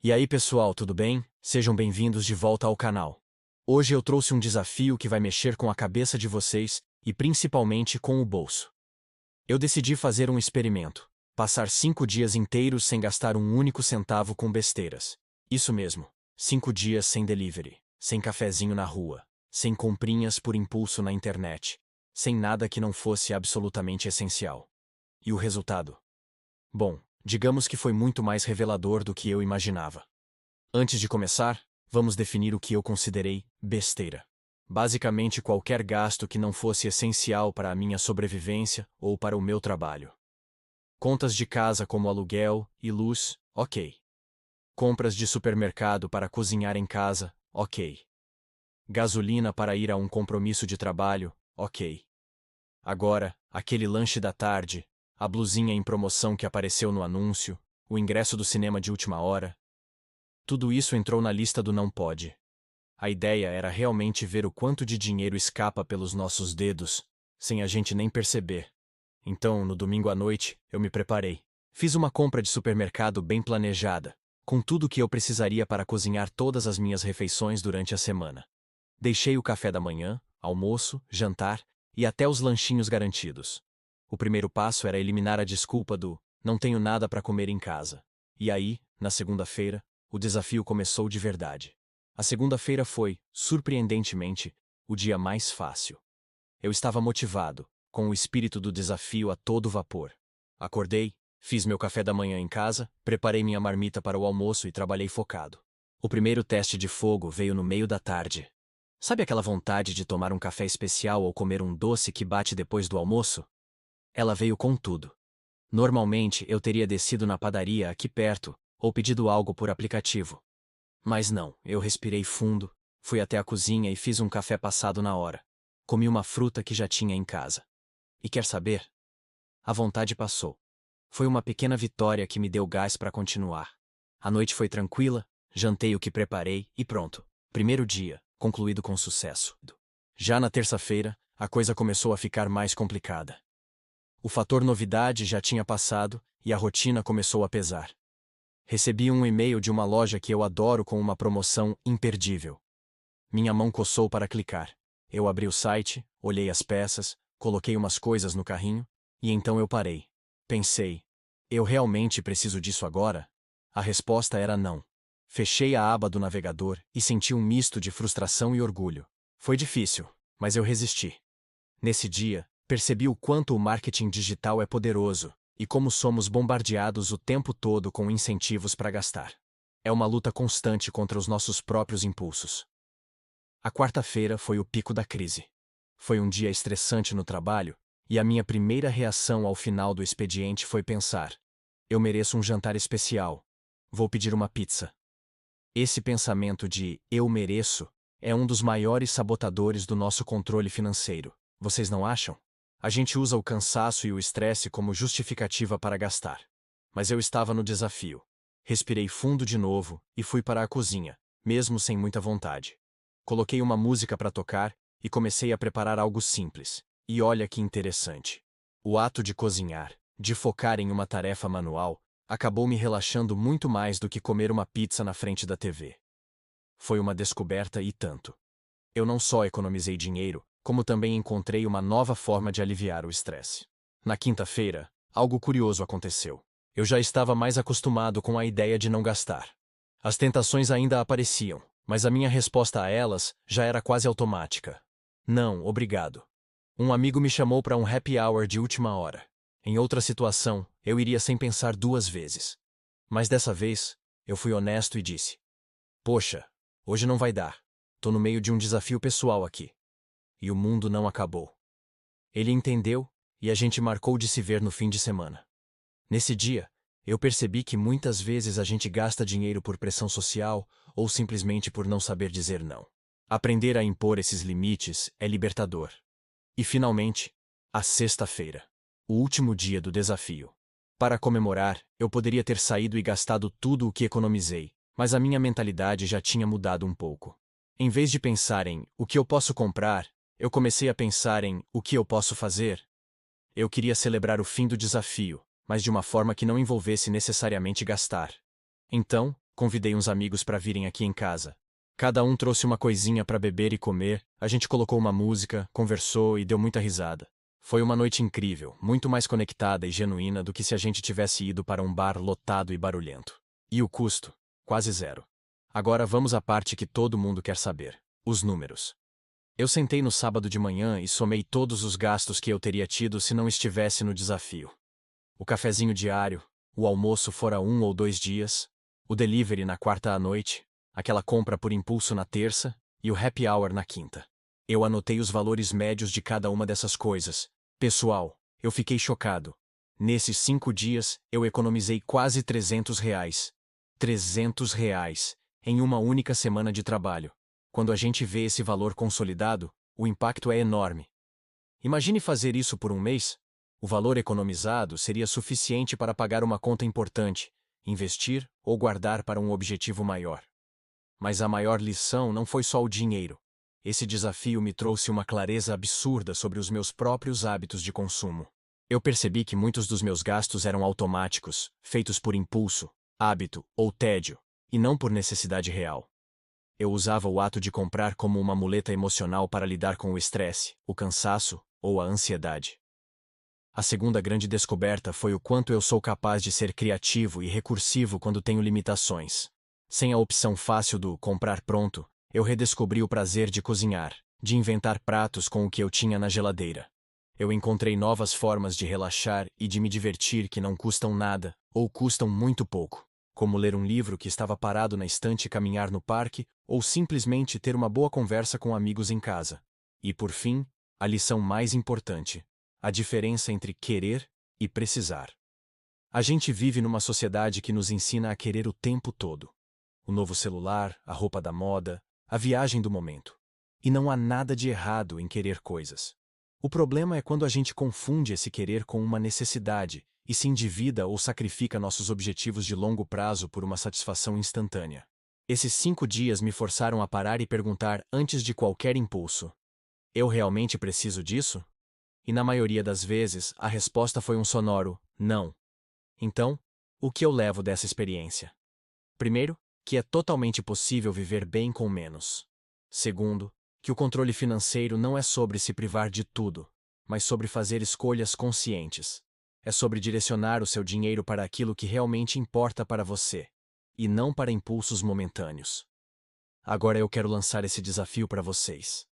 E aí pessoal, tudo bem? Sejam bem-vindos de volta ao canal. Hoje eu trouxe um desafio que vai mexer com a cabeça de vocês e principalmente com o bolso. Eu decidi fazer um experimento. Passar 5 dias inteiros sem gastar um único centavo com besteiras. Isso mesmo, 5 dias sem delivery, sem cafezinho na rua, sem comprinhas por impulso na internet, sem nada que não fosse absolutamente essencial. E o resultado? Bom, digamos que foi muito mais revelador do que eu imaginava. Antes de começar, vamos definir o que eu considerei besteira. Basicamente qualquer gasto que não fosse essencial para a minha sobrevivência ou para o meu trabalho. Contas de casa como aluguel e luz, ok. Compras de supermercado para cozinhar em casa, ok. Gasolina para ir a um compromisso de trabalho, ok. Agora, aquele lanche da tarde, a blusinha em promoção que apareceu no anúncio, o ingresso do cinema de última hora. Tudo isso entrou na lista do não pode. A ideia era realmente ver o quanto de dinheiro escapa pelos nossos dedos, sem a gente nem perceber. Então, no domingo à noite, eu me preparei. Fiz uma compra de supermercado bem planejada, com tudo o que eu precisaria para cozinhar todas as minhas refeições durante a semana. Deixei o café da manhã, almoço, jantar e até os lanchinhos garantidos. O primeiro passo era eliminar a desculpa do "não tenho nada para comer em casa". E aí, na segunda-feira, o desafio começou de verdade. A segunda-feira foi, surpreendentemente, o dia mais fácil. Eu estava motivado, com o espírito do desafio a todo vapor. Acordei, fiz meu café da manhã em casa, preparei minha marmita para o almoço e trabalhei focado. O primeiro teste de fogo veio no meio da tarde. Sabe aquela vontade de tomar um café especial ou comer um doce que bate depois do almoço? Ela veio com tudo. Normalmente eu teria descido na padaria aqui perto, ou pedido algo por aplicativo. Mas não, eu respirei fundo, fui até a cozinha e fiz um café passado na hora. Comi uma fruta que já tinha em casa. E quer saber? A vontade passou. Foi uma pequena vitória que me deu gás para continuar. A noite foi tranquila, jantei o que preparei e pronto. Primeiro dia, concluído com sucesso. Já na terça-feira, a coisa começou a ficar mais complicada. O fator novidade já tinha passado e a rotina começou a pesar. Recebi um e-mail de uma loja que eu adoro com uma promoção imperdível. Minha mão coçou para clicar. Eu abri o site, olhei as peças, coloquei umas coisas no carrinho, e então eu parei. Pensei, eu realmente preciso disso agora? A resposta era não. Fechei a aba do navegador e senti um misto de frustração e orgulho. Foi difícil, mas eu resisti. Nesse dia, percebi o quanto o marketing digital é poderoso e como somos bombardeados o tempo todo com incentivos para gastar. É uma luta constante contra os nossos próprios impulsos. A quarta-feira foi o pico da crise. Foi um dia estressante no trabalho e a minha primeira reação ao final do expediente foi pensar: eu mereço um jantar especial. Vou pedir uma pizza. Esse pensamento de "eu mereço" é um dos maiores sabotadores do nosso controle financeiro. Vocês não acham? A gente usa o cansaço e o estresse como justificativa para gastar. Mas eu estava no desafio. Respirei fundo de novo e fui para a cozinha, mesmo sem muita vontade. Coloquei uma música para tocar e comecei a preparar algo simples. E olha que interessante. O ato de cozinhar, de focar em uma tarefa manual, acabou me relaxando muito mais do que comer uma pizza na frente da TV. Foi uma descoberta e tanto. Eu não só economizei dinheiro, como também encontrei uma nova forma de aliviar o estresse. Na quinta-feira, algo curioso aconteceu. Eu já estava mais acostumado com a ideia de não gastar. As tentações ainda apareciam, mas a minha resposta a elas já era quase automática. Não, obrigado. Um amigo me chamou para um happy hour de última hora. Em outra situação, eu iria sem pensar 2 vezes. Mas dessa vez, eu fui honesto e disse: poxa, hoje não vai dar. Tô no meio de um desafio pessoal aqui. E o mundo não acabou. Ele entendeu, e a gente marcou de se ver no fim de semana. Nesse dia, eu percebi que muitas vezes a gente gasta dinheiro por pressão social ou simplesmente por não saber dizer não. Aprender a impor esses limites é libertador. E finalmente, a sexta-feira, o último dia do desafio. Para comemorar, eu poderia ter saído e gastado tudo o que economizei, mas a minha mentalidade já tinha mudado um pouco. Em vez de pensar em "o que eu posso comprar", eu comecei a pensar em "o que eu posso fazer". Eu queria celebrar o fim do desafio, mas de uma forma que não envolvesse necessariamente gastar. Então, Convidei uns amigos para virem aqui em casa. Cada um trouxe uma coisinha para beber e comer, a gente colocou uma música, conversou e deu muita risada. Foi uma noite incrível, muito mais conectada e genuína do que se a gente tivesse ido para um bar lotado e barulhento. E o custo? Quase zero. Agora vamos à parte que todo mundo quer saber: os números. Eu sentei no sábado de manhã e somei todos os gastos que eu teria tido se não estivesse no desafio. O cafezinho diário, o almoço fora 1 ou 2 dias, o delivery na quarta à noite, aquela compra por impulso na terça e o happy hour na quinta. Eu anotei os valores médios de cada uma dessas coisas. Pessoal, eu fiquei chocado. Nesses 5 dias, eu economizei quase R$ 300. R$ 300 em uma única semana de trabalho. Quando a gente vê esse valor consolidado, o impacto é enorme. Imagine fazer isso por um mês. O valor economizado seria suficiente para pagar uma conta importante, investir ou guardar para um objetivo maior. Mas a maior lição não foi só o dinheiro. Esse desafio me trouxe uma clareza absurda sobre os meus próprios hábitos de consumo. Eu percebi que muitos dos meus gastos eram automáticos, feitos por impulso, hábito ou tédio, e não por necessidade real. Eu usava o ato de comprar como uma muleta emocional para lidar com o estresse, o cansaço ou a ansiedade. A segunda grande descoberta foi o quanto eu sou capaz de ser criativo e recursivo quando tenho limitações. Sem a opção fácil do comprar pronto, eu redescobri o prazer de cozinhar, de inventar pratos com o que eu tinha na geladeira. Eu encontrei novas formas de relaxar e de me divertir que não custam nada, ou custam muito pouco, como ler um livro que estava parado na estante e caminhar no parque, ou simplesmente ter uma boa conversa com amigos em casa. E por fim, a lição mais importante: a diferença entre querer e precisar. A gente vive numa sociedade que nos ensina a querer o tempo todo. O novo celular, a roupa da moda, a viagem do momento. E não há nada de errado em querer coisas. O problema é quando a gente confunde esse querer com uma necessidade e se endivida ou sacrifica nossos objetivos de longo prazo por uma satisfação instantânea. Esses 5 dias me forçaram a parar e perguntar antes de qualquer impulso: eu realmente preciso disso? E na maioria das vezes, a resposta foi um sonoro não. Então, o que eu levo dessa experiência? Primeiro, que é totalmente possível viver bem com menos. Segundo, que o controle financeiro não é sobre se privar de tudo, mas sobre fazer escolhas conscientes. É sobre direcionar o seu dinheiro para aquilo que realmente importa para você, e não para impulsos momentâneos. Agora eu quero lançar esse desafio para vocês.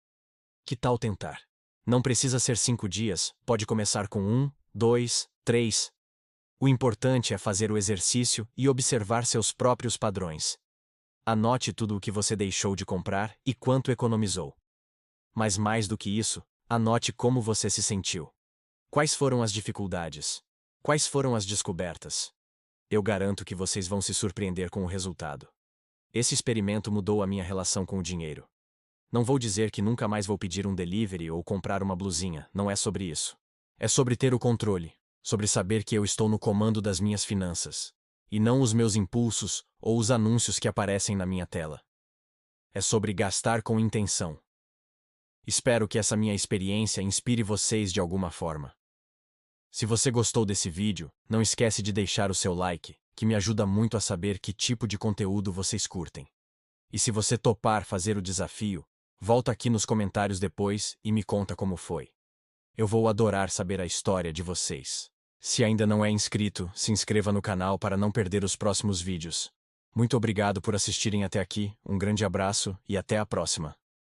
Que tal tentar? Não precisa ser 5 dias, pode começar com 1, 2, 3. O importante é fazer o exercício e observar seus próprios padrões. Anote tudo o que você deixou de comprar e quanto economizou. Mas mais do que isso, anote como você se sentiu. Quais foram as dificuldades? Quais foram as descobertas? Eu garanto que vocês vão se surpreender com o resultado. Esse experimento mudou a minha relação com o dinheiro. Não vou dizer que nunca mais vou pedir um delivery ou comprar uma blusinha, não é sobre isso. É sobre ter o controle, sobre saber que eu estou no comando das minhas finanças, e não os meus impulsos ou os anúncios que aparecem na minha tela. É sobre gastar com intenção. Espero que essa minha experiência inspire vocês de alguma forma. Se você gostou desse vídeo, não esquece de deixar o seu like, que me ajuda muito a saber que tipo de conteúdo vocês curtem. E se você topar fazer o desafio, volta aqui nos comentários depois e me conta como foi. Eu vou adorar saber a história de vocês. Se ainda não é inscrito, se inscreva no canal para não perder os próximos vídeos. Muito obrigado por assistirem até aqui, um grande abraço e até a próxima.